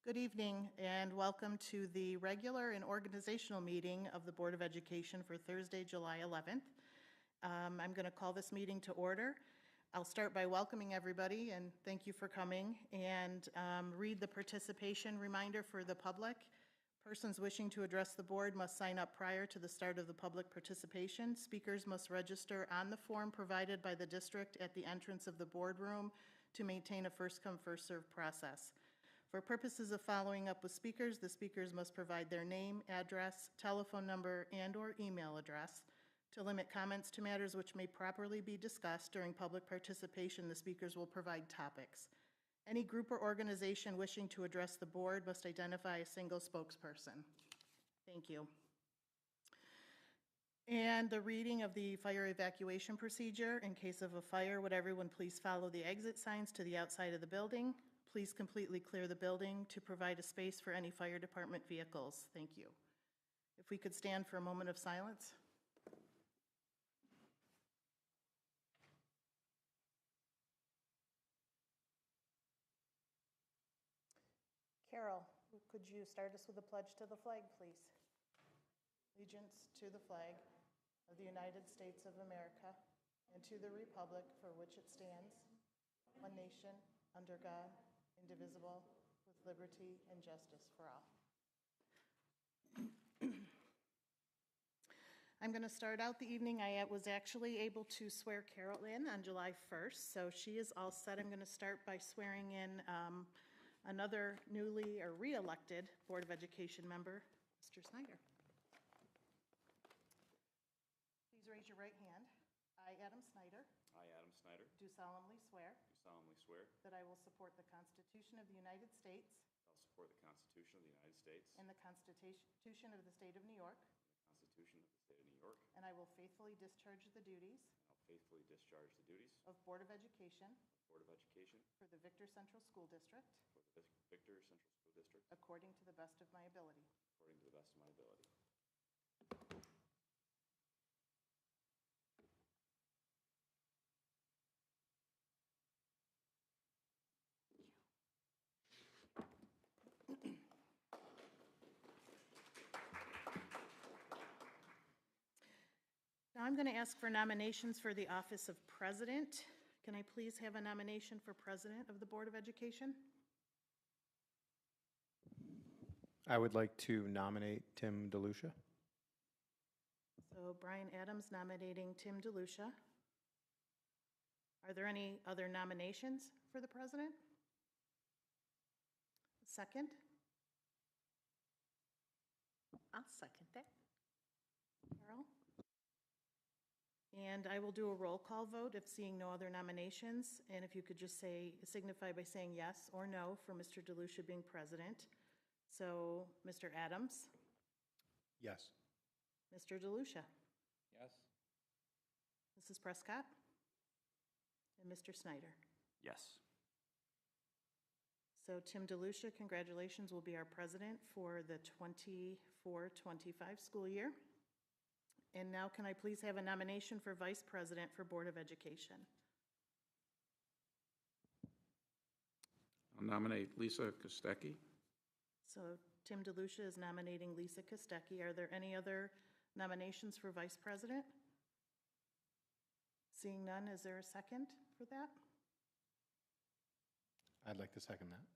Good evening and welcome to the regular and organizational meeting of the Board of Education for Thursday, July 11th. I'm going to call this meeting to order. I'll start by welcoming everybody and thank you for coming, and read the participation reminder for the public. Persons wishing to address the board must sign up prior to the start of the public participation. Speakers must register on the form provided by the district at the entrance of the boardroom to maintain a first-come, first-served process. For purposes of following up with speakers, the speakers must provide their name, address, telephone number, and/or email address. To limit comments to matters which may properly be discussed during public participation, the speakers will provide topics. Any group or organization wishing to address the board must identify a single spokesperson. Thank you. And the reading of the fire evacuation procedure. In case of a fire, would everyone please follow the exit signs to the outside of the building? Please completely clear the building to provide a space for any fire department vehicles. Thank you. If we could stand for a moment of silence. Carol, could you start us with a pledge to the flag, please? Allegiance to the flag of the United States of America and to the republic for which it stands, one nation, under God, indivisible, with liberty and justice for all. I'm going to start out the evening. I was actually able to swear Carol in on July 1st, so she is all set. I'm going to start by swearing in another newly or re-elected Board of Education member, Mr. Snyder. Please raise your right hand. I, Adam Snyder, do solemnly swear that I will support the Constitution of the United States I'll support the Constitution of the United States and the Constitution of the State of New York, and the Constitution of the State of New York, and I will faithfully discharge the duties and I'll faithfully discharge the duties of Board of Education of Board of Education for the Victor Central School District for the Victor Central School District according to the best of my ability. according to the best of my ability. Now I'm going to ask for nominations for the office of president. Can I please have a nomination for president of the Board of Education? I would like to nominate Tim DeLucia. So Brian Adams nominating Tim DeLucia. Are there any other nominations for the president? Second? I'll second that. Carol? And I will do a roll call vote if seeing no other nominations. And if you could just signify by saying yes or no for Mr. DeLucia being president. So, Mr. Adams? Yes. Mr. DeLucia? Yes. Mrs. Prescott? And Mr. Snyder? Yes. So Tim DeLucia, congratulations, will be our president for the 24-25 school year. And now can I please have a nomination for vice president for Board of Education? I'll nominate Lisa Kostecki. So Tim DeLucia is nominating Lisa Kostecki. Are there any other nominations for vice president? Seeing none, is there a second for that? I'd like to second that.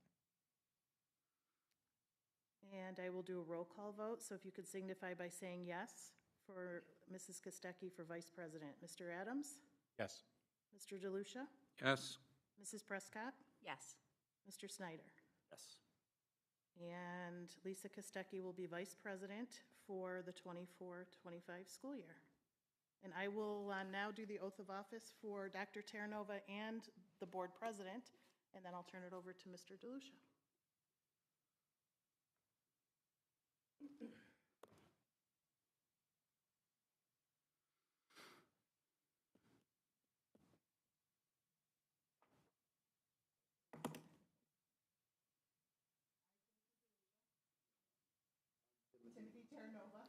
And I will do a roll call vote. So if you could signify by saying yes for Mrs. Kostecki for vice president. Mr. Adams? Yes. Mr. DeLucia? Yes. Mrs. Prescott? Yes. Mr. Snyder? Yes. And Lisa Kostecki will be vice president for the 24-25 school year. And I will now do the oath of office for Dr. Terranova and the board president, and then I'll turn it over to Mr. DeLucia. Timothy Terranova.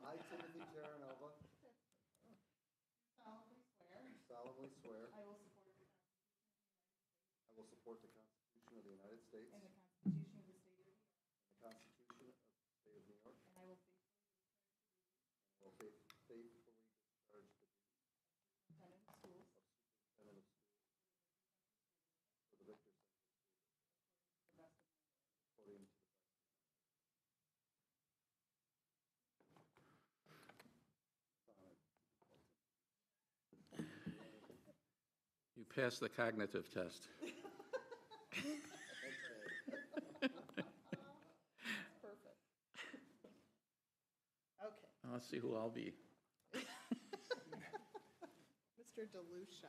I, Timothy Terranova, solemnly swear solemnly swear I will support the Constitution of the United States I will support support the Constitution of the United States and the Constitution of the State of New York, and the Constitution of the State of New York, and I will faithfully and will faithfully discharge the duties superintendent of schools of superintendent of schools for the Victor Central School District, to the best of my ability. according to the best of my ability. You passed the cognitive test. Perfect. Okay. Let's see who I'll be. Mr. DeLucia.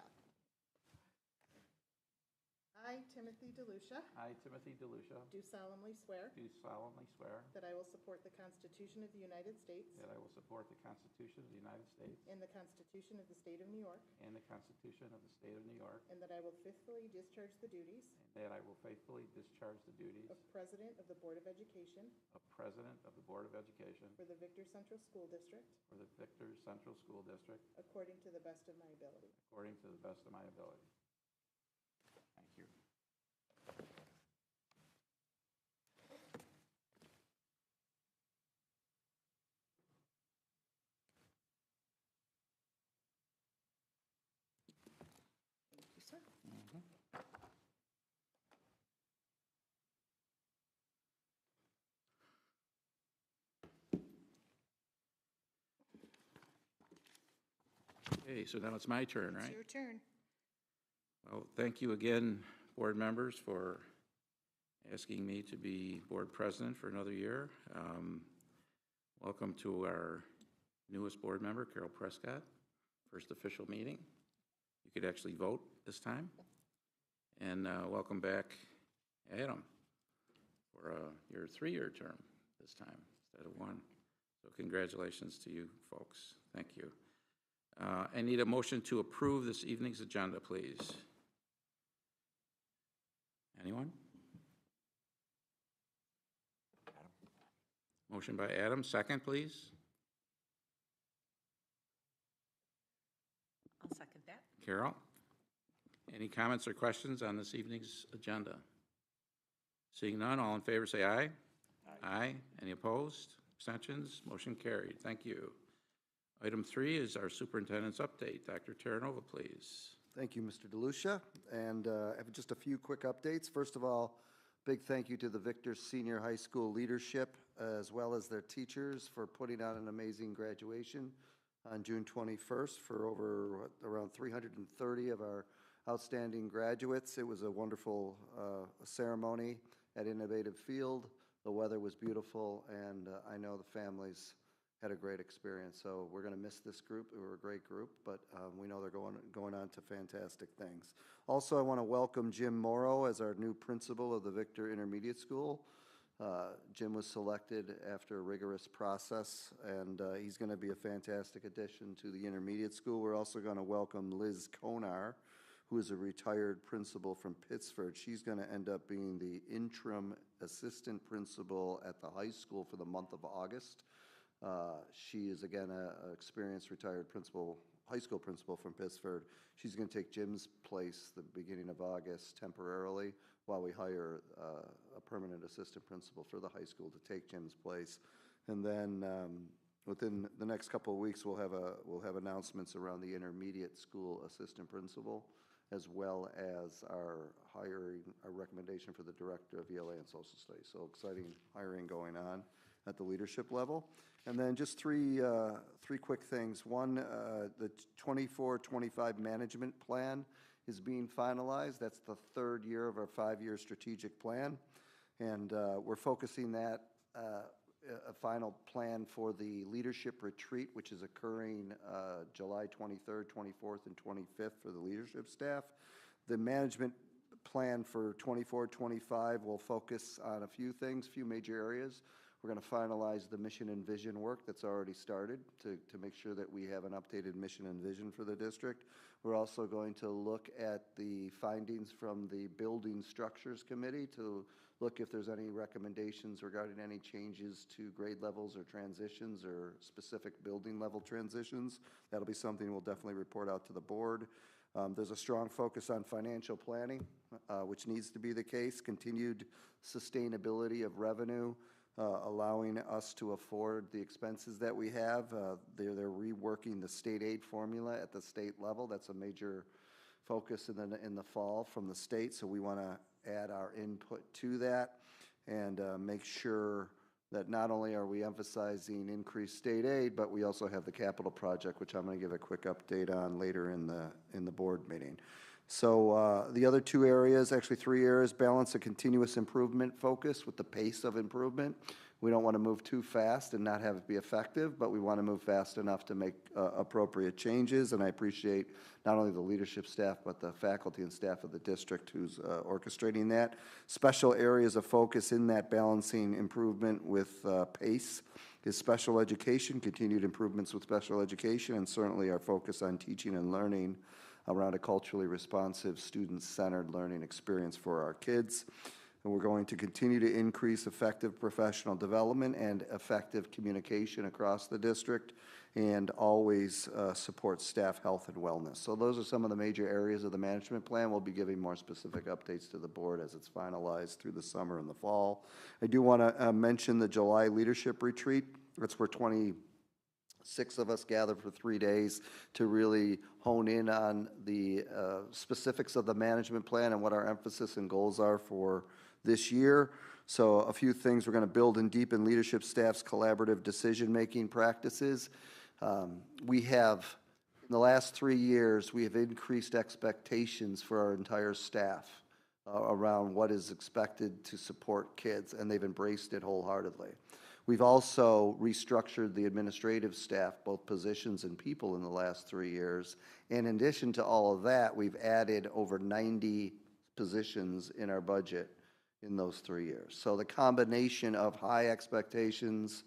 I, Timothy DeLucia, I, Timothy DeLucia, do solemnly swear do solemnly swear that I will support the Constitution of the United States that I will support the Constitution of the United States and the Constitution of the State of New York, and the Constitution of the State of New York, and that I will faithfully discharge the duties and that I will faithfully discharge the duties of President of the Board of Education of President of the Board of Education for the Victor Central School District for the Victor Central School District according to the best of my ability. according to the best of my ability. Thank you. Thank you, sir. Okay, so now it's my turn, It's right? your turn. Well, thank you again, board members, for asking me to be board president for another year. Welcome to our newest board member, Carol Prescott, first official meeting. You could actually vote this time. And welcome back, Adam, for your 3-year term this time instead of 1. So congratulations to you folks. Thank you. I need a motion to approve this evening's agenda, please. Anyone? Motion by Adam, second, please. I'll second that. Carol? Any comments or questions on this evening's agenda? Seeing none, all in favor say aye. Aye. Any opposed? Abstentions? Motion carried. Thank you. Item 3 is our superintendent's update. Dr. Terranova, please. Thank you, Mr. DeLucia, and I have just a few quick updates. First of all, big thank you to the Victor Senior High School leadership as well as their teachers for putting on an amazing graduation on June 21st for around 330 of our outstanding graduates. It was a wonderful ceremony at Innovative Field. The weather was beautiful, and I know the families had a great experience. So we're going to miss this group. They were a great group, but we know they're going on to fantastic things. Also, I want to welcome Jim Morrow as our new principal of the Victor Intermediate School. Jim was selected after a rigorous process, and he's going to be a fantastic addition to the intermediate school. We're also going to welcome Liz Konar, who is a retired principal from Pittsford. She's going to end up being the interim assistant principal at the high school for the month of August. She is, again, an experienced retired principal, high school principal from Pittsford. She's going to take Jim's place the beginning of August temporarily while we hire a permanent assistant principal for the high school to take Jim's place. And then within the next couple of weeks, we'll have announcements around the intermediate school assistant principal, as well as our recommendation for the director of ELA and social studies. So exciting hiring going on at the leadership level. And then just three quick things. One, the 24-25 management plan is being finalized. That's the 3rd year of our 5-year strategic plan. And we're focusing that a final plan for the leadership retreat, which is occurring July 23rd, 24th, and 25th for the leadership staff. The management plan for 24-25 will focus on a few things, few major areas. We're going to finalize the mission and vision work that's already started to make sure that we have an updated mission and vision for the district. We're also going to look at the findings from the Building Structures Committee to look if there's any recommendations regarding any changes to grade levels or transitions or specific building level transitions. That'll be something we'll definitely report out to the board. There's a strong focus on financial planning, which needs to be the case, continued sustainability of revenue, allowing us to afford the expenses that we have. They're reworking the state aid formula at the state level. That's a major focus in the fall from the state, so we want to add our input to that and make sure that not only are we emphasizing increased state aid, but we also have the capital project, which I'm going to give a quick update on later in the board meeting. So the other two areas, actually three areas, balance a continuous improvement focus with the pace of improvement. We don't want to move too fast and not have it be effective, but we want to move fast enough to make appropriate changes. And I appreciate not only the leadership staff, but the faculty and staff of the district who's orchestrating that. Special areas of focus in that balancing improvement with pace is special education, continued improvements with special education, and certainly our focus on teaching and learning around a culturally responsive, student-centered learning experience for our kids. And we're going to continue to increase effective professional development and effective communication across the district, and always support staff health and wellness. So those are some of the major areas of the management plan. We'll be giving more specific updates to the board as it's finalized through the summer and the fall. I do want to mention the July leadership retreat. That's where 26 of us gather for 3 days to really hone in on the specifics of the management plan and what our emphasis and goals are for this year. So a few things: we're going to build and deepen leadership staff's collaborative decision-making practices. We have, in the last 3 years, we have increased expectations for our entire staff around what is expected to support kids, and they've embraced it wholeheartedly. We've also restructured the administrative staff, both positions and people, in the last 3 years. And in addition to all of that, we've added over 90 positions in our budget in those 3 years. So the combination of high expectations,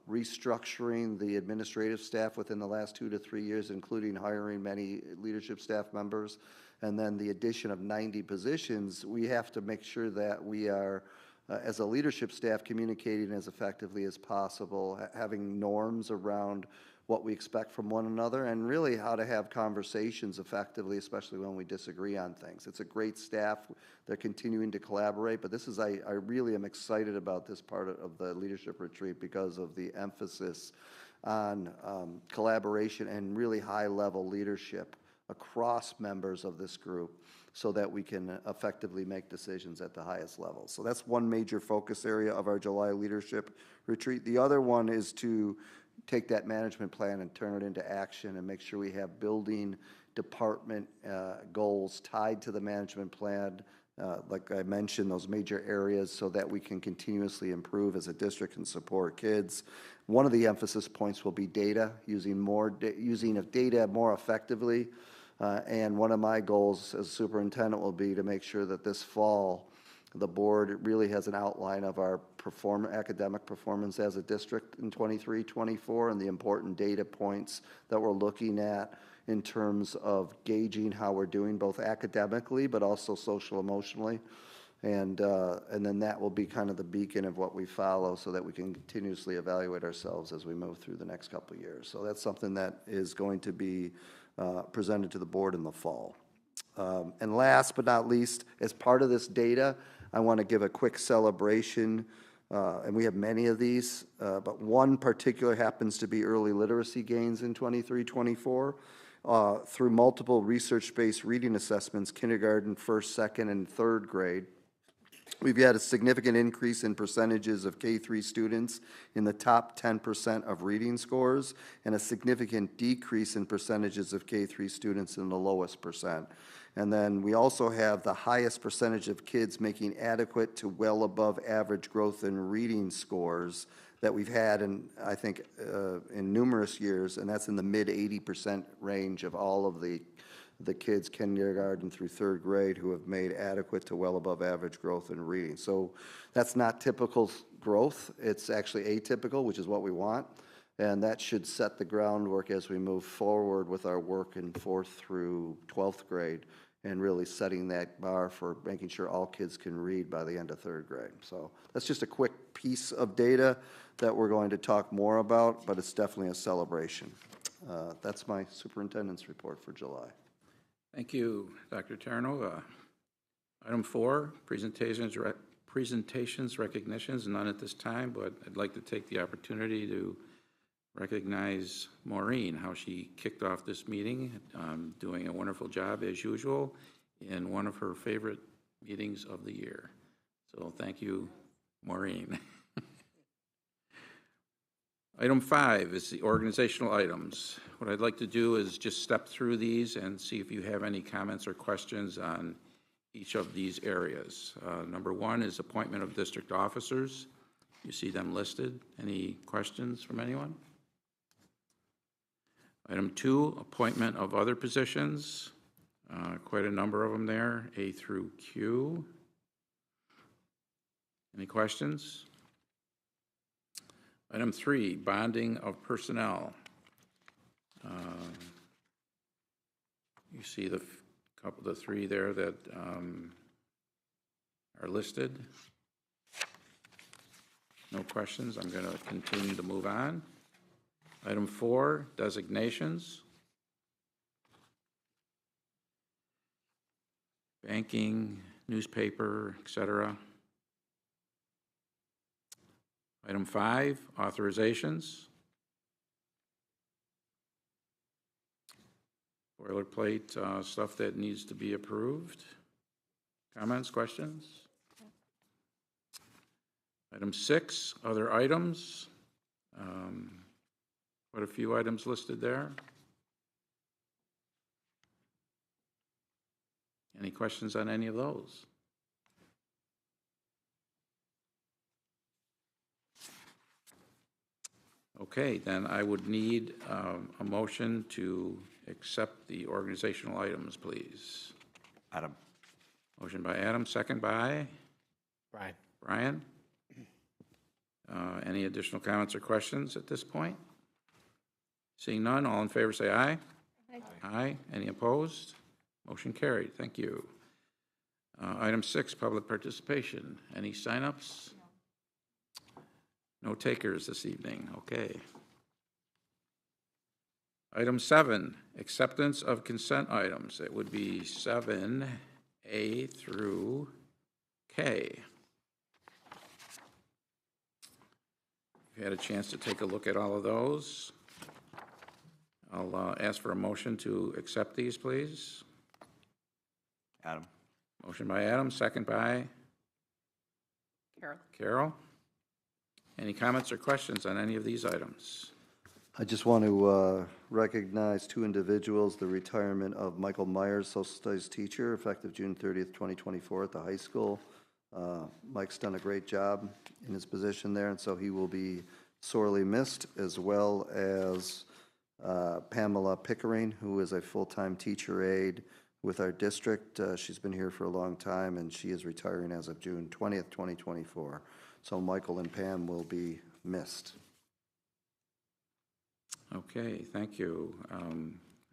restructuring the administrative staff within the last 2 to 3 years, including hiring many leadership staff members, and then the addition of 90 positions, we have to make sure that we are, as a leadership staff, communicating as effectively as possible, having norms around what we expect from one another, and really how to have conversations effectively, especially when we disagree on things. It's a great staff. They're continuing to collaborate, but this is, I really am excited about this part of the leadership retreat because of the emphasis on collaboration and really high-level leadership across members of this group, so that we can effectively make decisions at the highest level. So that's one major focus area of our July leadership retreat. The other one is to take that management plan and turn it into action and make sure we have building department goals tied to the management plan, like I mentioned, those major areas, so that we can continuously improve as a district and support kids. One of the emphasis points will be data, using data more effectively. And one of my goals as superintendent will be to make sure that this fall, the board really has an outline of our academic performance as a district in 23-24, and the important data points that we're looking at in terms of gauging how we're doing both academically but also social emotionally. And then that will be kind of the beacon of what we follow, so that we can continuously evaluate ourselves as we move through the next couple of years. So that's something that is going to be presented to the board in the fall. And last but not least, as part of this data, I want to give a quick celebration, and we have many of these, but one particular happens to be early literacy gains in 23-24. Through multiple research-based reading assessments, kindergarten, first, second, and third grade, we've had a significant increase in percentages of K-3 students in the top 10% of reading scores, and a significant decrease in percentages of K-3 students in the lowest percent. And then we also have the highest percentage of kids making adequate to well above average growth in reading scores that we've had in, I think, in numerous years, and that's in the mid 80% range of all of the kids kindergarten through third grade who have made adequate to well above average growth in reading. So that's not typical growth. It's actually atypical, which is what we want. And that should set the groundwork as we move forward with our work in 4th through 12th grade, and really setting that bar for making sure all kids can read by the end of 3rd grade. So that's just a quick piece of data that we're going to talk more about, but it's definitely a celebration. That's my superintendent's report for July. Thank you, Dr. Terranova. Item 4, presentations, recognitions, none at this time, but I'd like to take the opportunity to recognize Maureen, how she kicked off this meeting, doing a wonderful job as usual in one of her favorite meetings of the year. So thank you, Maureen. Item 5 is the organizational items. What I'd like to do is just step through these and see if you have any comments or questions on each of these areas. Number 1 is appointment of district officers. You see them listed. Any questions from anyone? Item 2, appointment of other positions. Quite a number of them there, A through Q. Any questions? Item 3, bonding of personnel. You see the couple of the 3 there that are listed. No questions. I'm going to continue to move on. Item 4, designations. Banking, newspaper, etc. Item 5, authorizations. Boilerplate stuff that needs to be approved. Comments, questions? Item 6, other items. Quite a few items listed there. Any questions on any of those? Okay, then I would need a motion to accept the organizational items, please. Adam. Motion by Adam, second by Brian. Brian. Any additional comments or questions at this point? Seeing none, all in favor say aye. Aye. Aye. Any opposed? Motion carried. Thank you. Item 6, public participation. Any signups? No takers this evening. Okay. Item 7, acceptance of consent items. It would be 7A through K. You've had a chance to take a look at all of those. I'll ask for a motion to accept these, please. Adam. Motion by Adam, second by Carol. Carol. Any comments or questions on any of these items? I just want to recognize 2 individuals, the retirement of Michael Myers, social studies teacher, effective June 30th, 2024 at the high school. Mike's done a great job in his position there, and so he will be sorely missed, as well as Pamela Pickering, who is a full-time teacher aide with our district. She's been here for a long time, and she is retiring as of June 20th, 2024. So Michael and Pam will be missed. Okay, thank you.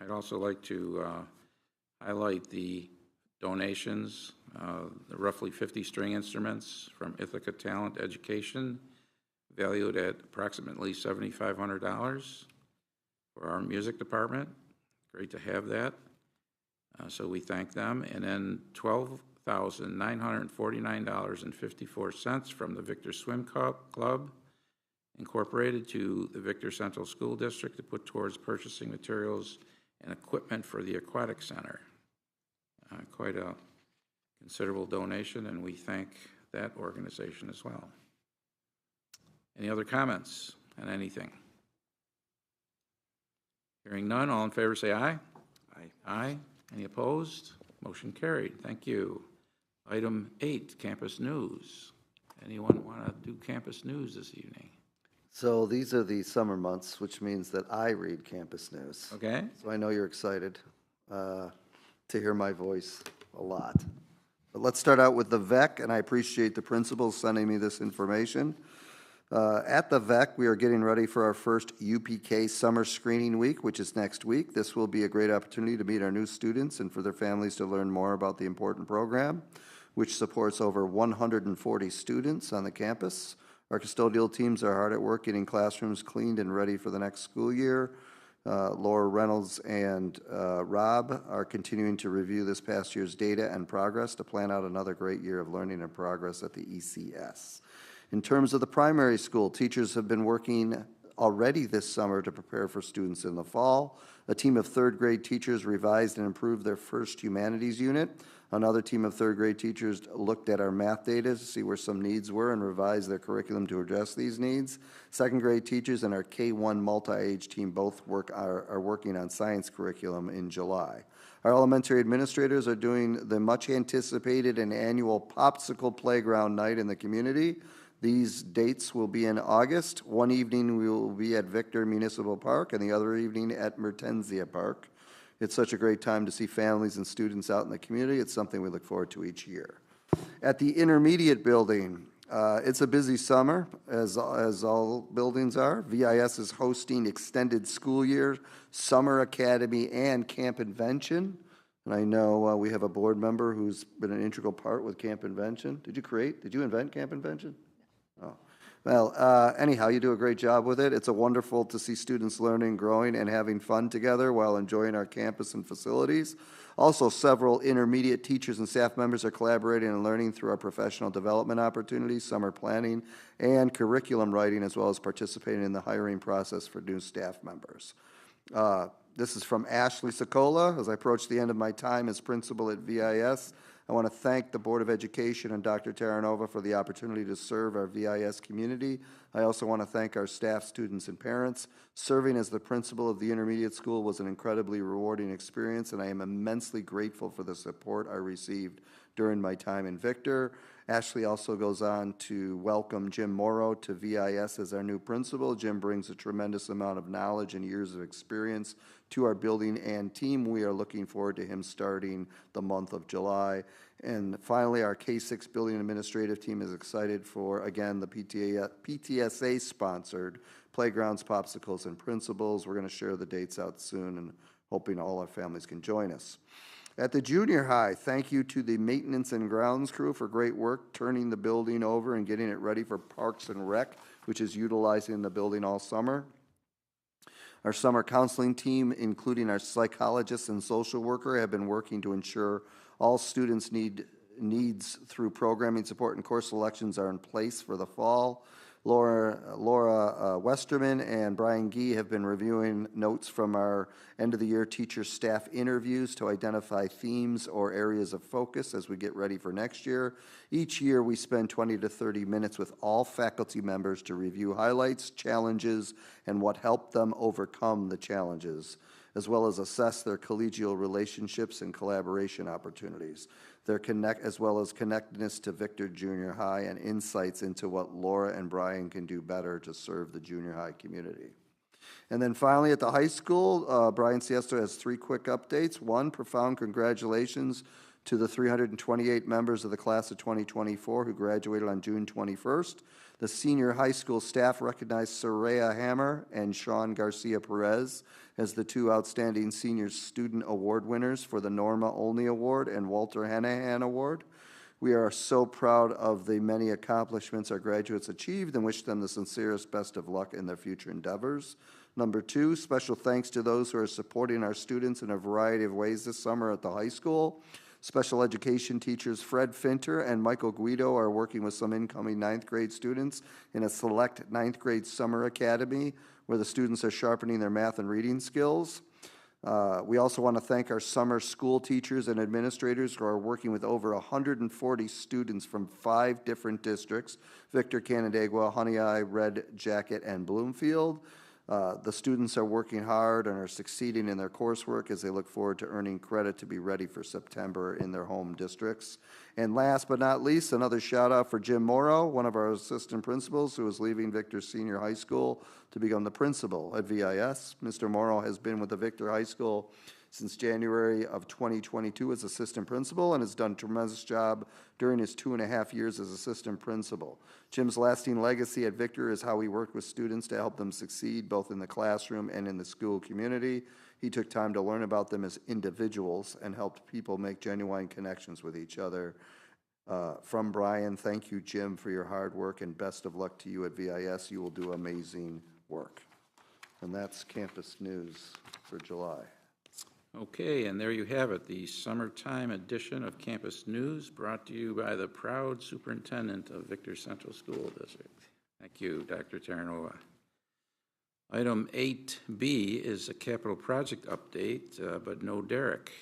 I'd also like to highlight the donations, the roughly 50 string instruments from Ithaca Talent Education, valued at approximately $7,500 for our music department. Great to have that. So we thank them. And then $12,949.54 from the Victor Swim Club, Incorporated, to the Victor Central School District to put towards purchasing materials and equipment for the Aquatic Center. Quite a considerable donation, and we thank that organization as well. Any other comments on anything? Hearing none, all in favor say aye. Aye. Aye. Any opposed? Motion carried. Thank you. Item 8, campus news. Anyone want to do campus news this evening? So these are the summer months, which means that I read campus news. Okay. So I know you're excited to hear my voice a lot. But let's start out with the VEC, and I appreciate the principals sending me this information. At the VEC, we are getting ready for our first UPK Summer Screening Week, which is next week. This will be a great opportunity to meet our new students and for their families to learn more about the important program, which supports over 140 students on the campus. Our custodial teams are hard at work getting classrooms cleaned and ready for the next school year. Laura Reynolds and Rob are continuing to review this past year's data and progress to plan out another great year of learning and progress at the ECS. In terms of the primary school, teachers have been working already this summer to prepare for students in the fall. A team of third grade teachers revised and improved their first humanities unit. Another team of third grade teachers looked at our math data to see where some needs were and revised their curriculum to address these needs. Second grade teachers and our K-1 multi-age team both are working on science curriculum in July. Our elementary administrators are doing the much anticipated and annual popsicle playground night in the community. These dates will be in August. One evening we will be at Victor Municipal Park and the other evening at Mertenzia Park. It's such a great time to see families and students out in the community. It's something we look forward to each year. At the intermediate building, it's a busy summer, as all buildings are. VIS is hosting extended school year, summer academy, and camp invention. And I know we have a board member who's been an integral part with camp invention. Did you invent camp invention? Oh. Well, anyhow, you do a great job with it. It's wonderful to see students learning, growing, and having fun together while enjoying our campus and facilities. Also, several intermediate teachers and staff members are collaborating and learning through our professional development opportunities, summer planning, and curriculum writing, as well as participating in the hiring process for new staff members. This is from Ashley Sokola. As I approach the end of my time as principal at VIS, I want to thank the Board of Education and Dr. Taranova for the opportunity to serve our VIS community. I also want to thank our staff, students, and parents. Serving as the principal of the intermediate school was an incredibly rewarding experience, and I am immensely grateful for the support I received during my time in Victor. Ashley also goes on to welcome Jim Morrow to VIS as our new principal. Jim brings a tremendous amount of knowledge and years of experience to our building and team. We are looking forward to him starting the month of July. And finally, our K-6 building administrative team is excited for, again, the PTSA-sponsored Playgrounds, Popsicles, and Principals. We're going to share the dates out soon and hoping all our families can join us. At the junior high, thank you to the maintenance and grounds crew for great work turning the building over and getting it ready for Parks and Rec, which is utilizing the building all summer. Our summer counseling team, including our psychologist and social worker, have been working to ensure all students' needs through programming support and course selections are in place for the fall. Laura Westerman and Brian Gee have been reviewing notes from our end-of-the-year teacher staff interviews to identify themes or areas of focus as we get ready for next year. Each year, we spend 20 to 30 minutes with all faculty members to review highlights, challenges, and what helped them overcome the challenges, as well as assess their collegial relationships and collaboration opportunities, as well as connectedness to Victor Junior High and insights into what Laura and Brian can do better to serve the junior high community. And then finally, at the high school, Brian Siesto has 3 quick updates. 1, profound congratulations to the 328 members of the class of 2024 who graduated on June 21st. The senior high school staff recognized Soraya Hammer and Sean Garcia Perez as the 2 outstanding senior student award winners for the Norma Olney Award and Walter Hanahan Award. We are so proud of the many accomplishments our graduates achieved and wish them the sincerest best of luck in their future endeavors. Number 2, special thanks to those who are supporting our students in a variety of ways this summer at the high school. Special education teachers Fred Finter and Michael Guido are working with some incoming 9th grade students in a select 9th grade summer academy where the students are sharpening their math and reading skills. We also want to thank our summer school teachers and administrators who are working with over 140 students from 5 different districts: Victor, Canandaigua, Honey Eye, Red Jacket, and Bloomfield. The students are working hard and are succeeding in their coursework as they look forward to earning credit to be ready for September in their home districts. And last but not least, another shout out for Jim Morrow, one of our assistant principals who is leaving Victor Senior High School to become the principal at VIS. Mr. Morrow has been with the Victor High School since January of 2022 as assistant principal and has done a tremendous job during his 2.5 years as assistant principal. Jim's lasting legacy at Victor is how he worked with students to help them succeed both in the classroom and in the school community. He took time to learn about them as individuals and helped people make genuine connections with each other. From Brian, thank you, Jim, for your hard work and best of luck to you at VIS. You will do amazing work. And that's campus news for July. Okay, and there you have it, the summertime edition of Campus News, brought to you by the proud superintendent of Victor Central School District. Thank you, Dr. Terranova. Item 8B is a capital project update, but no Derek.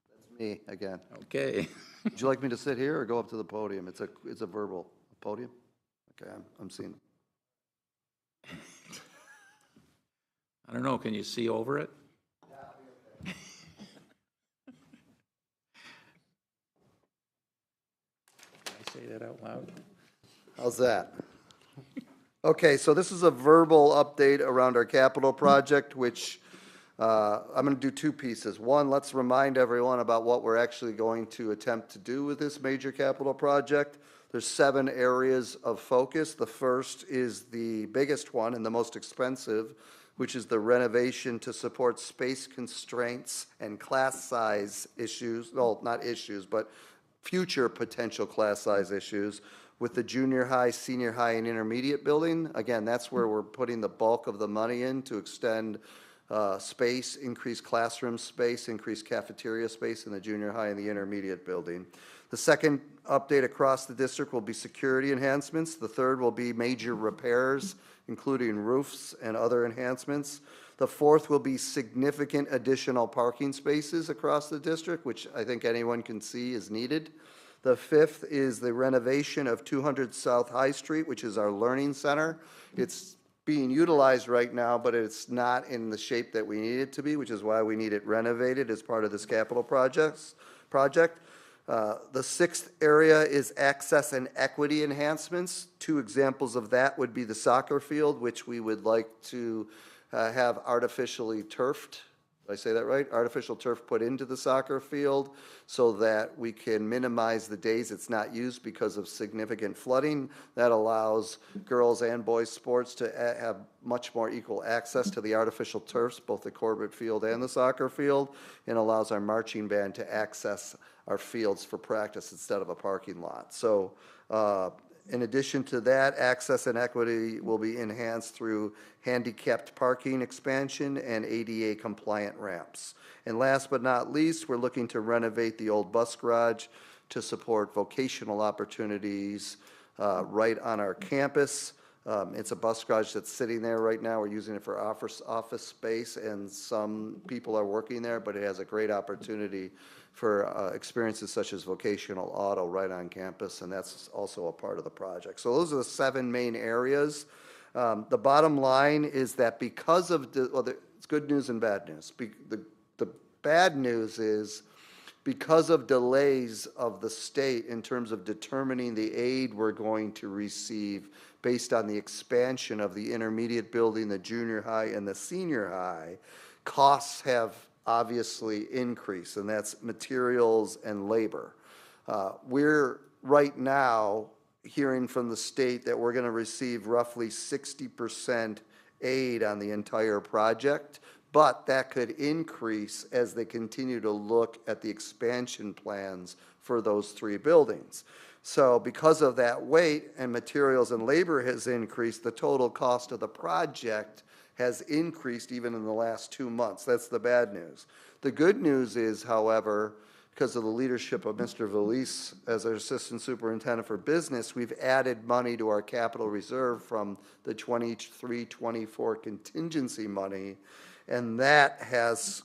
That's me again. Okay. Would you like me to sit here or go up to the podium? It's a verbal podium? Okay, I'm seeing. I don't know, can you see over it? Can I say that out loud? How's that? Okay, so this is a verbal update around our capital project, which I'm going to do two pieces. One, let's remind everyone about what we're actually going to attempt to do with this major capital project. There's 7 areas of focus. The first is the biggest one and the most expensive, which is the renovation to support space constraints and class size issues, well, not issues, but future potential class size issues with the junior high, senior high, and intermediate building. Again, that's where we're putting the bulk of the money in to extend space, increase classroom space, increase cafeteria space in the junior high and the intermediate building. The second update across the district will be security enhancements. The third will be major repairs, including roofs and other enhancements. The fourth will be significant additional parking spaces across the district, which I think anyone can see is needed. The fifth is the renovation of 200 South High Street, which is our learning center. It's being utilized right now, but it's not in the shape that we need it to be, which is why we need it renovated as part of this capital project. The sixth area is access and equity enhancements. 2 examples of that would be the soccer field, which we would like to have artificially turfed. Did I say that right? Artificial turf put into the soccer field so that we can minimize the days it's not used because of significant flooding. That allows girls and boys sports to have much more equal access to the artificial turfs, both the Corbett Field and the soccer field, and allows our marching band to access our fields for practice instead of a parking lot. So in addition to that, access and equity will be enhanced through handicapped parking expansion and ADA compliant ramps. And last but not least, we're looking to renovate the old bus garage to support vocational opportunities right on our campus. It's a bus garage that's sitting there right now. We're using it for office space, and some people are working there, but it has a great opportunity for experiences such as vocational auto right on campus, and that's also a part of the project. So those are the 7 main areas. The bottom line is that because of, it's good news and bad news. The bad news is because of delays of the state in terms of determining the aid we're going to receive based on the expansion of the intermediate building, the junior high, and the senior high, costs have obviously increased, and that's materials and labor. We're right now hearing from the state that we're going to receive roughly 60% aid on the entire project, but that could increase as they continue to look at the expansion plans for those 3 buildings. So because of that weight and materials and labor has increased, the total cost of the project has increased even in the last 2 months. That's the bad news. The good news is, however, because of the leadership of Mr. Valise as our Assistant Superintendent for Business, we've added money to our capital reserve from the 23-24 contingency money, and that has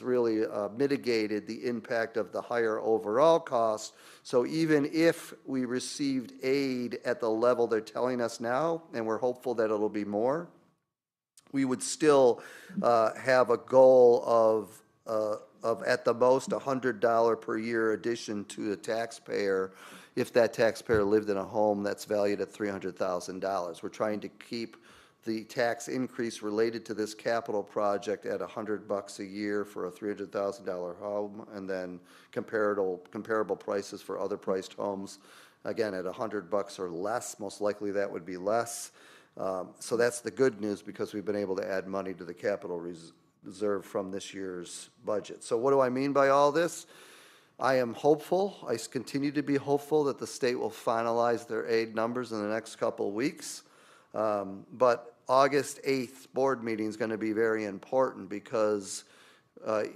really mitigated the impact of the higher overall cost. So even if we received aid at the level they're telling us now, and we're hopeful that it'll be more, we would still have a goal of at the most $100 per year addition to the taxpayer if that taxpayer lived in a home that's valued at $300,000. We're trying to keep the tax increase related to this capital project at $100 a year for a $300,000 home, and then comparable prices for other priced homes, again, at $100 or less. Most likely that would be less. So that's the good news, because we've been able to add money to the capital reserve from this year's budget. So what do I mean by all this? I am hopeful, I continue to be hopeful that the state will finalize their aid numbers in the next couple of weeks. But August 8th board meeting is going to be very important because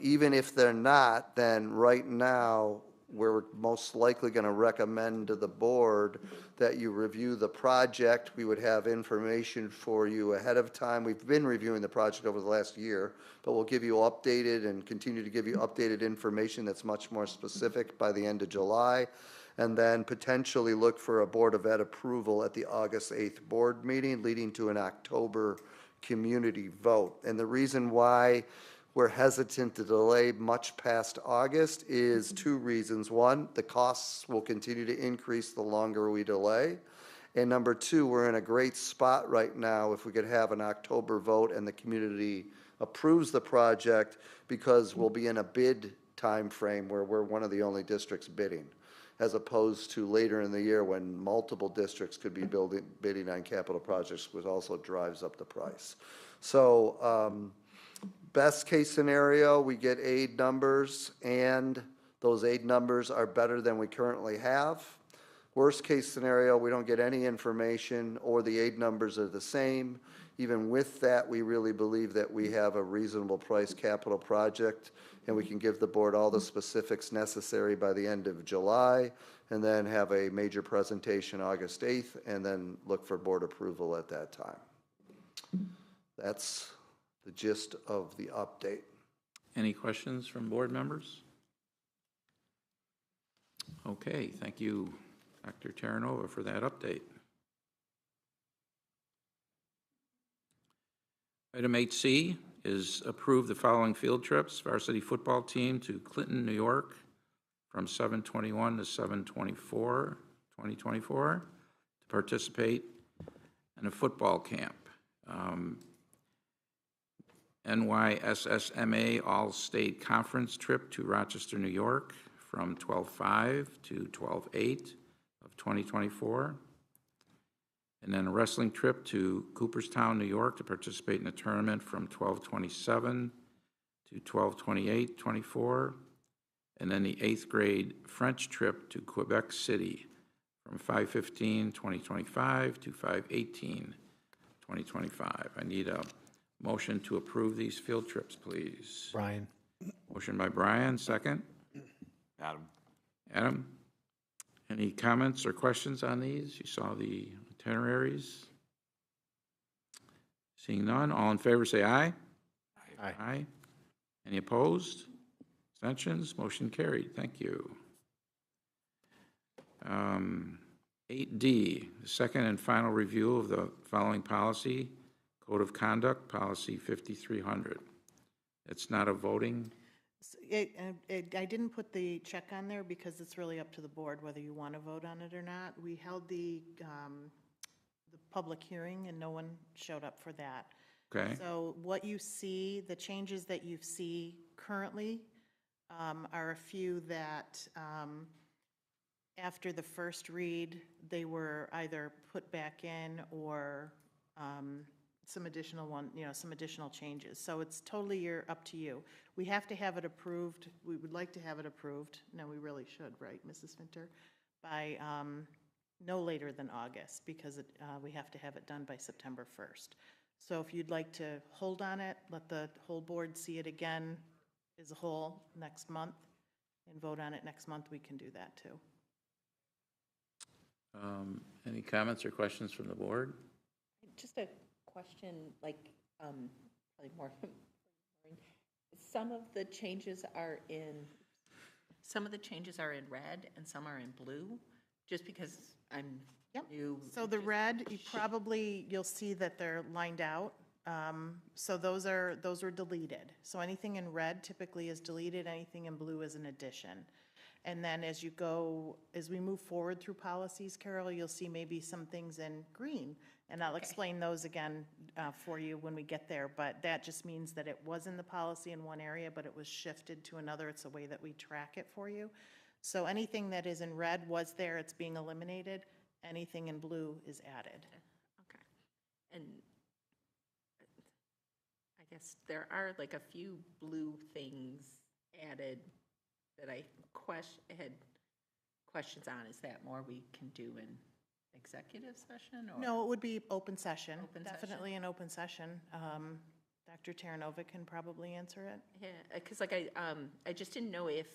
even if they're not, then right now, we're most likely going to recommend to the board that you review the project. We would have information for you ahead of time. We've been reviewing the project over the last year, but we'll give you updated and continue to give you updated information that's much more specific by the end of July. And then potentially look for a Board of Ed approval at the August 8th board meeting, leading to an October community vote. And the reason why we're hesitant to delay much past August is two reasons. One, the costs will continue to increase the longer we delay. And number two, we're in a great spot right now if we could have an October vote and the community approves the project, because we'll be in a bid time frame where we're one of the only districts bidding, as opposed to later in the year when multiple districts could be bidding on capital projects, which also drives up the price. So, best case scenario, we get aid numbers, and those aid numbers are better than we currently have. Worst case scenario, we don't get any information, or the aid numbers are the same. Even with that, we really believe that we have a reasonable price capital project, and we can give the board all the specifics necessary by the end of July, and then have a major presentation August 8th, and then look for board approval at that time. That's the gist of the update. Any questions from board members? Okay, thank you, Dr. Terranova, for that update. Item 8C is approve the following field trips. Varsity football team to Clinton, New York from 7/21 to 7/24/2024 to participate in a football camp. NYSSMA All-State Conference trip to Rochester, New York from 12/5 to 12/8 of 2024. And then a wrestling trip to Cooperstown, New York to participate in a tournament from 12/27 to 12/28/24. And then the 8th grade French trip to Quebec City from 5/15/2025 to 5/18/2025. I need a motion to approve these field trips, please. Brian. Motion by Brian, second. Adam. Adam, any comments or questions on these? You saw the itineraries. Seeing none, all in favor say aye. Aye. Aye. Any opposed? Abstentions? Motion carried. Thank you. 8D, the second and final review of the following policy, Code of Conduct, Policy 5300. It's not a voting. I didn't put the check on there because it's really up to the board whether you want to vote on it or not. We held the public hearing and no one showed up for that. Okay. So what you see, the changes that you see currently are a few that after the first read, they were either put back in or some additional changes. So it's totally up to you. We have to have it approved. We would like to have it approved. No, we really should, right, Mrs. Finter? By no later than August, because we have to have it done by September 1st. So if you'd like to hold on it, let the whole board see it again as a whole next month and vote on it next month, we can do that too. Any comments or questions from the board? Just a question, like, probably more, some of the changes are in red and some are in blue, just because I'm new. So the red, you'll see that they're lined out. So those are deleted. So anything in red typically is deleted, anything in blue is an addition. And then as we move forward through policies, Carol, you'll see maybe some things in green. And I'll explain those again for you when we get there. But that just means that it was in the policy in one area, but it was shifted to another. It's a way that we track it for you. So anything that is in red was there, it's being eliminated. Anything in blue is added. Okay. And I guess there are like a few blue things added that I had questions on. Is that more we can do in executive session or? No, it would be open session. Open session. Definitely an open session. Dr. Taranova can probably answer it. Yeah, because like I just didn't know if,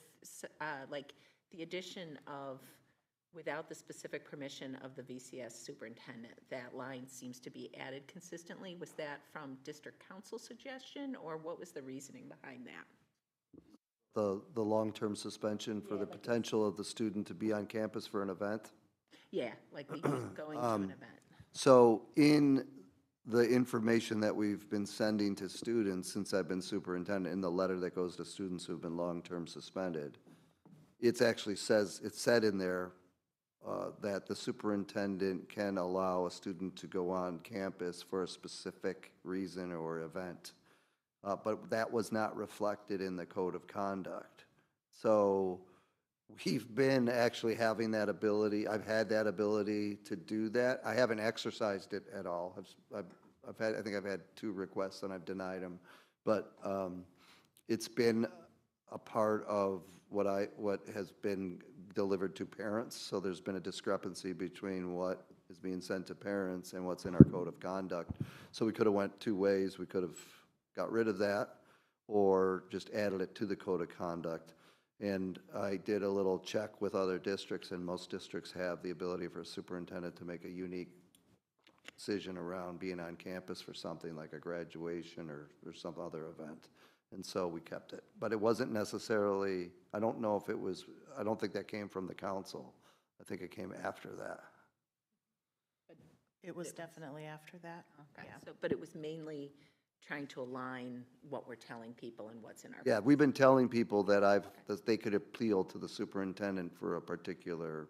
like, the addition of, without the specific permission of the VCS superintendent, that line seems to be added consistently. Was that from district council suggestion, or what was the reasoning behind that? The long-term suspension for the potential of the student to be on campus for an event. Yeah, like going to an event. So in the information that we've been sending to students since I've been superintendent, in the letter that goes to students who've been long-term suspended, it's actually says, it's said in there that the superintendent can allow a student to go on campus for a specific reason or event. But that was not reflected in the code of conduct. So we've been actually having that ability. I've had that ability to do that. I haven't exercised it at all. I've had, I think I've had 2 requests and I've denied them. But it's been a part of what has been delivered to parents. So there's been a discrepancy between what is being sent to parents and what's in our code of conduct. So we could have went 2 ways. We could have got rid of that or just added it to the code of conduct. And I did a little check with other districts, and most districts have the ability for a superintendent to make a unique decision around being on campus for something like a graduation or some other event. And so we kept it. But it wasn't necessarily, I don't know if it was, I don't think that came from the council. I think it came after that. It was definitely after that. Okay, Yeah. so, but it was mainly trying to align what we're telling people and what's in our. Yeah, we've been telling people that that they could appeal to the superintendent for a particular,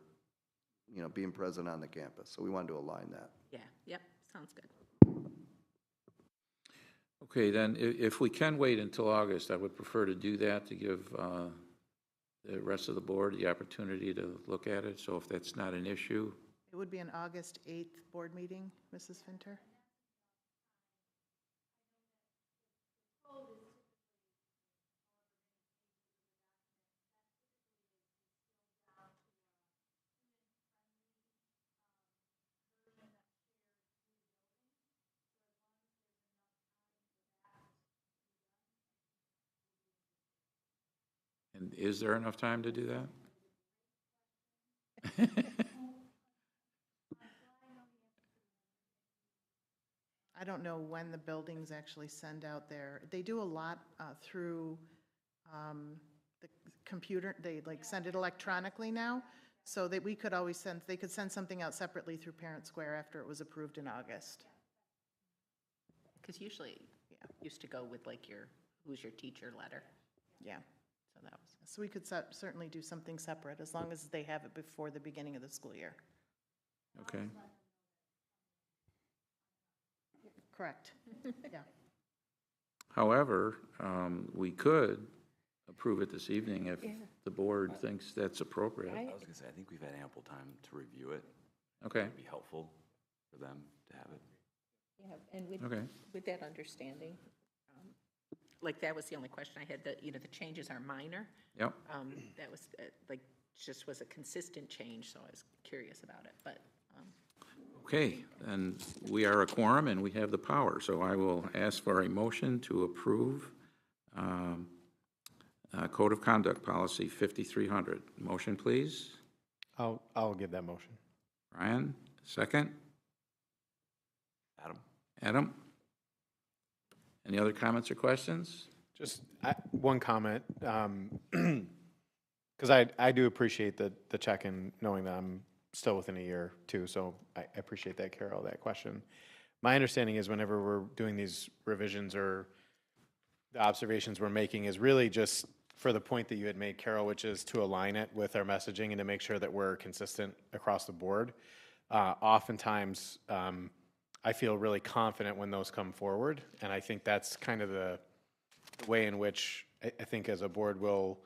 being present on the campus. So we wanted to align that. Yeah, yep, sounds good. Okay, then, if we can wait until August, I would prefer to do that to give the rest of the board the opportunity to look at it. So if that's not an issue, It would be an August 8th board meeting, Mrs. Finter. and is there enough time to do that? I don't know when the buildings actually send out they do a lot through the computer, they like send it electronically now, so that we could always they could send something out separately through Parent Square after it was approved in August. Because usually, used to go with like who's your teacher letter. Yeah, So that was, so we could certainly do something separate, as long as they have it before the beginning of the school year. Okay. Correct, yeah. However, we could approve it this evening if the board thinks that's appropriate. I was gonna say, I think we've had ample time to review it. Okay, It'd be helpful for them to have it. yeah, and okay. with that understanding, like that was the only question I had, that, the changes are minor. Yep. That was, just was a consistent change, so I was curious about it, but, Okay, then we are a quorum and we have the power, so I will ask for a motion to approve Code of Conduct Policy 5300. Motion, please. I'll give that motion. Brian, second. Adam? Adam? Any other comments or questions? Just one comment, because I do appreciate the check-in, knowing that I'm still within a year too, so I appreciate that, Carol, that question. My understanding is whenever we're doing these revisions or the observations we're making is really just for the point that you had made, Carol, which is to align it with our messaging and to make sure that we're consistent across the board. Oftentimes, I feel really confident when those come forward, and I think that's kind of the way in which I think as a board we'll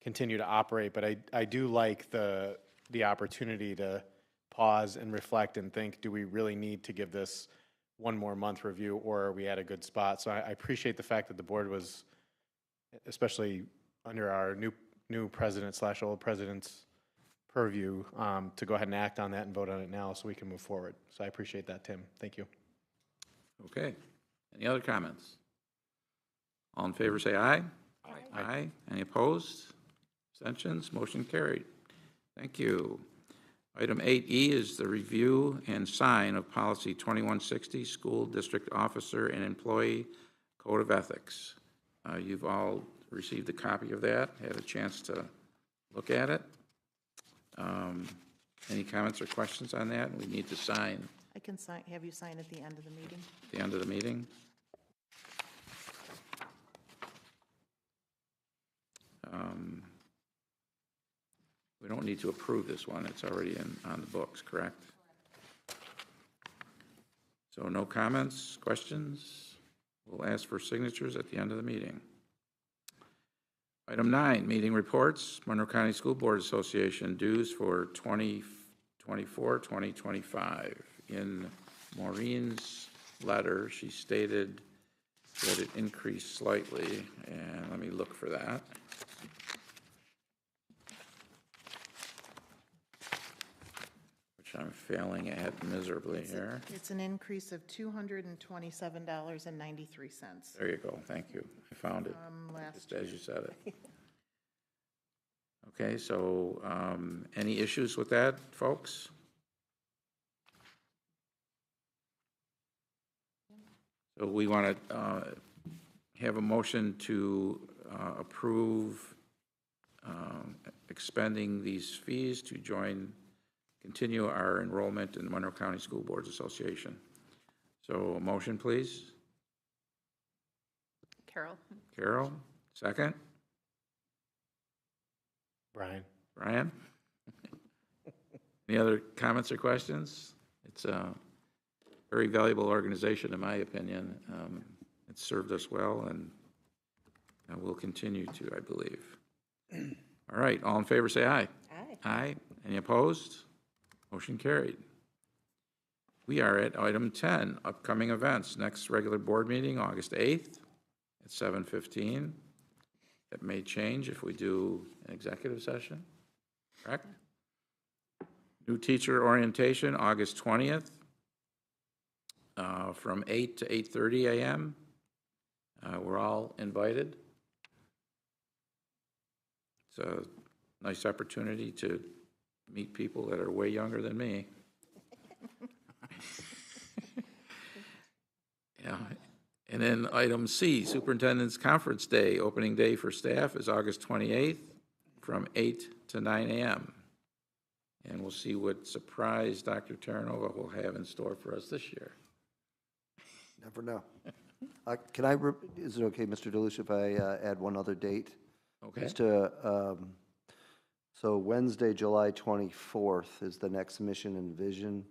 continue to operate, but I do like the opportunity to pause and reflect and think, do we really need to give this one more month review, or are we at a good spot? So I appreciate the fact that the board was, especially under our new president / old president's purview to go ahead and act on that and vote on it now so we can move forward. So I appreciate that, Tim. Thank you. Okay. Any other comments? All in favor, say aye. Aye. Any opposed? Abstentions? Motion carried. Thank you. Item 8E is the review and sign of Policy 2160, School District Officer and Employee Code of Ethics. You've all received a copy of that, had a chance to look at it. Any comments or questions on that? We need to sign I can have you sign at the end of the meeting. at the end of the meeting. We don't need to approve this one. It's already on the books, correct? So no comments, questions? We'll ask for signatures at the end of the meeting. Item 9, meeting reports. Monroe County School Board Association dues for 2024-2025. In Maureen's letter, she stated that it increased slightly, and let me look for that. Which I'm failing at miserably here. It's an increase of $227.93 There you go, thank you. I found it, from last just as you said it. Okay, so any issues with that, folks? So we want to have a motion to approve expending these fees to continue our enrollment in the Monroe County School Boards Association. So a motion, please. Carol? Carol, second. Brian? Brian? Any other comments or questions? It's a very valuable organization, in my opinion. It's served us well, and will continue to, I believe. All right, all in favor, say aye. Aye. Aye. Any opposed? Motion carried. We are at item 10, upcoming events. Next regular board meeting, August 8th at 7:15. That may change if we do an executive session, correct? New teacher orientation, August 20th, from 8 to 8:30 a.m. We're all invited. It's a nice opportunity to meet people that are way younger than me. Yeah. And then item C, Superintendent's Conference Day, opening day for staff is August 28th from 8 to 9 a.m. And we'll see what surprise Dr. Terranova will have in store for us this year. Never know. Is it okay, Mr. Delucia, if I add one other date? Okay. Just to, so Wednesday, July 24th is the next Mission and Vision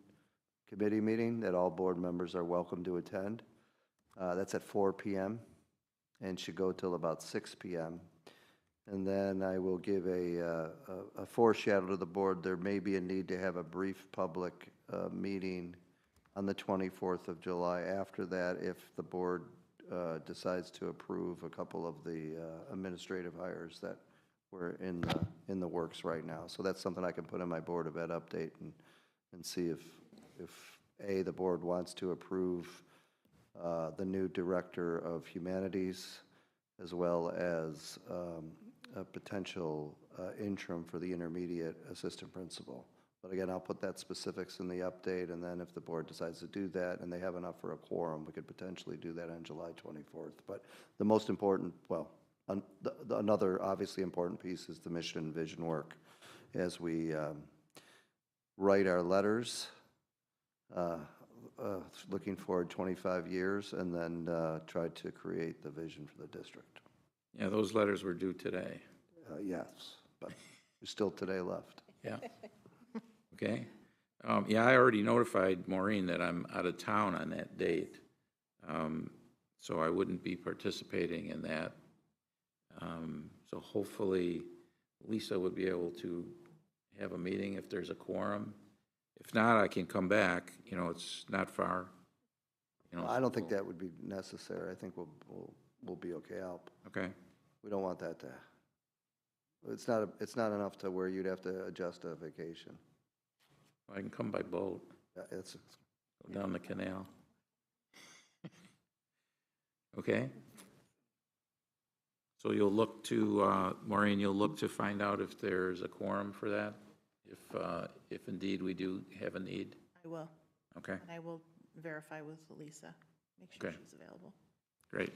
Committee meeting that all board members are welcome to attend. That's at 4 p.m. and should go till about 6 p.m. And then I will give a foreshadow to the board. There may be a need to have a brief public meeting on the 24th of July. After that, if the board decides to approve a couple of the administrative hires that were in the works right now. So that's something I can put in my Board of Ed update and see if A, the board wants to approve the new Director of Humanities, as well as a potential interim for the intermediate assistant principal. But again, I'll put that specifics in the update, and then if the board decides to do that and they have enough for a quorum, we could potentially do that on July 24th. But the most important, well, another obviously important piece is the mission and vision work as we write our letters, looking forward 25 years, and then try to create the vision for the district. Yeah, those letters were due today. Yes, but there's still today left. Yeah. Okay. Yeah, I already notified Maureen that I'm out of town on that date, so I wouldn't be participating in that. So hopefully Lisa would be able to have a meeting if there's a quorum. If not, I can come back. You know, it's not far. You know, I don't think that would be necessary. I think we'll be okay. Okay. We don't want that to It's not enough to where you'd have to adjust a vacation. I can come by boat, Yeah, it's, go down the canal. Okay? So you'll look to, Maureen, you'll look to find out if there's a quorum for that? If indeed we do have a need? I will, Okay, and I will verify with Lisa, make sure Okay. she's available. great.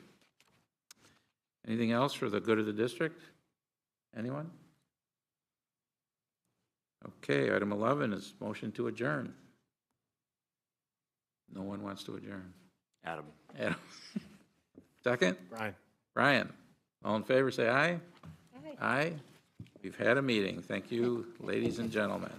Anything else for the good of the district? Anyone? Okay, item 11 is motion to adjourn. No one wants to adjourn. Adam? Adam? Second? Brian? Brian? All in favor, say aye. Aye. We've had a meeting. Thank you, ladies and gentlemen.